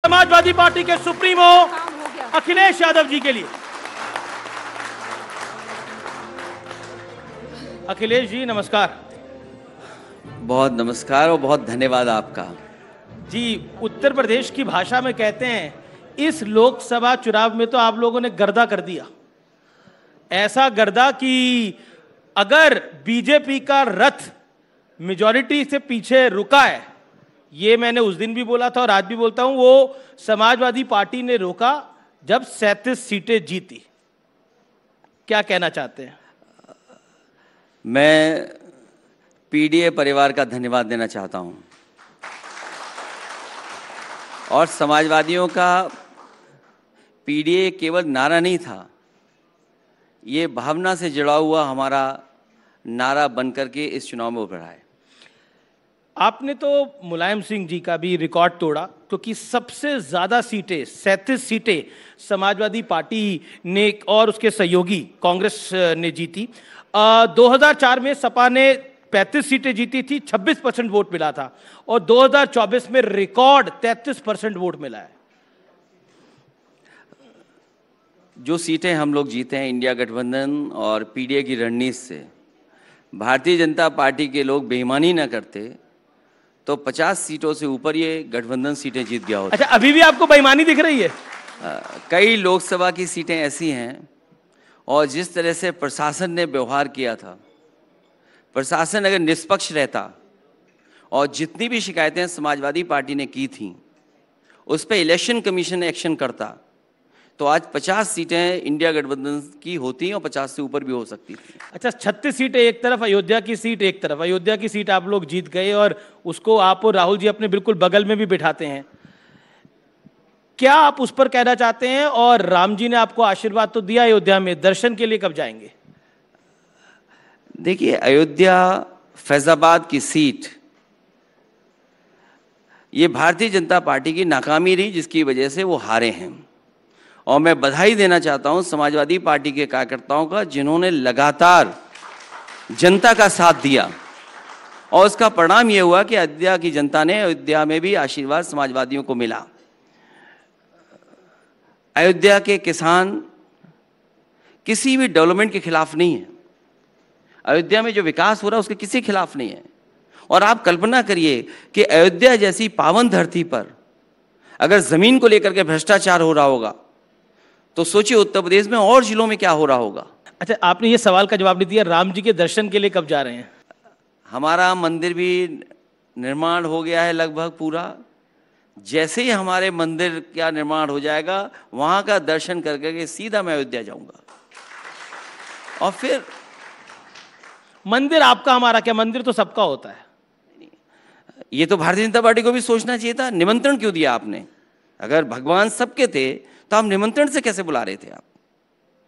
Samajwadi party के supremo Akhilesh Yadav ji के लिए। अखिलेश जी नमस्कार। बहुत नमस्कार और बहुत धन्यवाद आपका। जी, उत्तर प्रदेश की भाषा में कहते हैं इस लोकसभा चुनाव में तो आप लोगों ने गर्दा कर दिया। ऐसा गर्दा कि अगर बीजेपी का रथ मेजॉरिटी से पीछे रुका है, ये मैंने उस दिन भी बोला था और आज भी बोलता हूं, वो समाजवादी पार्टी ने रोका जब 37 सीटें जीती। क्या कहना चाहते हैं? मैं पीडीए परिवार का धन्यवाद देना चाहता हूं और समाजवादियों का पीडीए केवल नारा नहीं था, ये भावना से जुड़ा हुआ हमारा नारा बनकर के इस चुनाव में उभरा है। आपने तो मुलायम सिंह जी का भी रिकॉर्ड तोड़ा, क्योंकि सबसे ज्यादा सीटें 37 सीटें समाजवादी पार्टी ने और उसके सहयोगी कांग्रेस ने जीती। 2004 में सपा ने 35 सीटें जीती थी, 26% वोट मिला था और 2024 में रिकॉर्ड 33% वोट मिला है। जो सीटें हम लोग जीते हैं इंडिया गठबंधन और पीडीए की रणनीति से, भारतीय जनता पार्टी के लोग बेईमानी न करते तो 50 सीटों से ऊपर ये गठबंधन सीटें जीत गया होता। अच्छा, अभी भी आपको बेईमानी दिख रही है? कई लोकसभा की सीटें ऐसी हैं और जिस तरह से प्रशासन ने व्यवहार किया था, प्रशासन अगर निष्पक्ष रहता और जितनी भी शिकायतें समाजवादी पार्टी ने की थीं उस पर इलेक्शन कमीशन एक्शन करता तो आज 50 सीटें इंडिया गठबंधन की होती और 50 से ऊपर भी हो सकती थी। अच्छा, 36 सीटें एक तरफ, अयोध्या की सीट एक तरफ। अयोध्या की सीट आप लोग जीत गए और उसको आप और राहुल जी अपने बिल्कुल बगल में भी बिठाते हैं। क्या आप उस पर कहना चाहते हैं? और राम जी ने आपको आशीर्वाद तो दिया अयोध्या में, दर्शन के लिए कब जाएंगे? देखिए, अयोध्या फैजाबाद की सीट ये भारतीय जनता पार्टी की नाकामी रही, जिसकी वजह से वो हारे हैं। और मैं बधाई देना चाहता हूं समाजवादी पार्टी के कार्यकर्ताओं का, जिन्होंने लगातार जनता का साथ दिया और उसका परिणाम ये हुआ कि अयोध्या की जनता ने, अयोध्या में भी आशीर्वाद समाजवादियों को मिला। अयोध्या के किसान किसी भी डेवलपमेंट के खिलाफ नहीं है। अयोध्या में जो विकास हो रहा है उसके किसी खिलाफ नहीं है। और आप कल्पना करिए कि अयोध्या जैसी पावन धरती पर अगर जमीन को लेकर के भ्रष्टाचार हो रहा होगा तो सोचिए उत्तर प्रदेश में और जिलों में क्या हो रहा होगा। अच्छा, आपने ये सवाल का जवाब नहीं दिया, राम जी के दर्शन के लिए कब जा रहे हैं? हमारा मंदिर भी निर्माण हो गया है लगभग पूरा। जैसे ही हमारे मंदिर का निर्माण हो जाएगा वहां का दर्शन करके सीधा मैं अयोध्या जाऊंगा। और फिर मंदिर आपका हमारा क्या, मंदिर तो सबका होता है। ये तो भारतीय जनता पार्टी को भी सोचना चाहिए था। निमंत्रण क्यों दिया आपने? अगर भगवान सबके थे तो आप निमंत्रण से कैसे बुला रहे थे?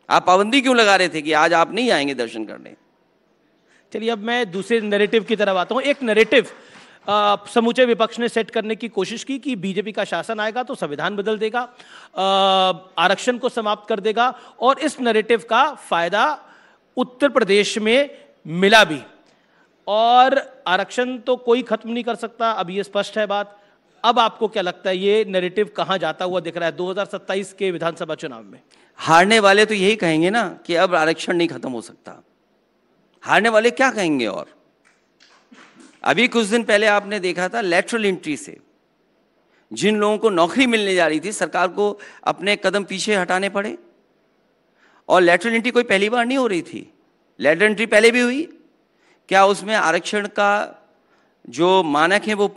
आप पाबंदी क्यों लगा रहे थे कि आज आप नहीं आएंगे दर्शन करने? चलिए, अब मैं दूसरे नैरेटिव की तरफ आता हूं। एक नैरेटिव समूचे विपक्ष ने सेट करने की कोशिश की कि बीजेपी का शासन आएगा तो संविधान बदल देगा, आरक्षण को समाप्त कर देगा, और इस नैरेटिव का फायदा उत्तर प्रदेश में मिला भी। और आरक्षण तो कोई खत्म नहीं कर सकता, अब ये स्पष्ट है बात। अब आपको क्या लगता है ये नैरेटिव कहां जाता हुआ दिख रहा है 2027 के विधानसभा चुनाव में? हारने वाले तो यही कहेंगे ना कि अब आरक्षण नहीं खत्म हो सकता। हारने वाले क्या कहेंगे? और अभी कुछ दिन पहले आपने देखा था लैटरल एंट्री से जिन लोगों को नौकरी मिलने जा रही थी, सरकार को अपने कदम पीछे हटाने पड़े। और लैटरल एंट्री कोई पहली बार नहीं हो रही थी, लैटरल एंट्री पहले भी हुई। क्या उसमें आरक्षण का जो मानक है वो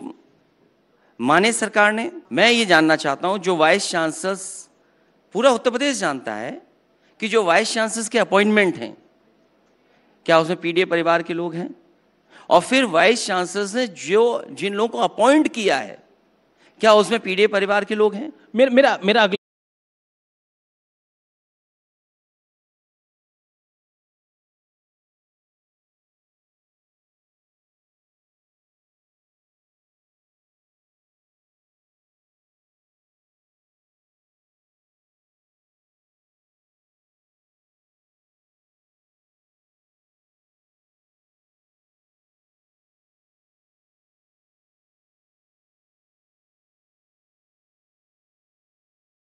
माने सरकार ने? मैं ये जानना चाहता हूं, जो वाइस चांसलर्स, पूरा उत्तर प्रदेश जानता है कि जो वाइस चांसलर्स के अपॉइंटमेंट हैं क्या उसमें पीडीए परिवार के लोग हैं? और फिर वाइस चांसलर्स ने जो जिन लोगों को अपॉइंट किया है क्या उसमें पीडीए परिवार के लोग हैं? मेरा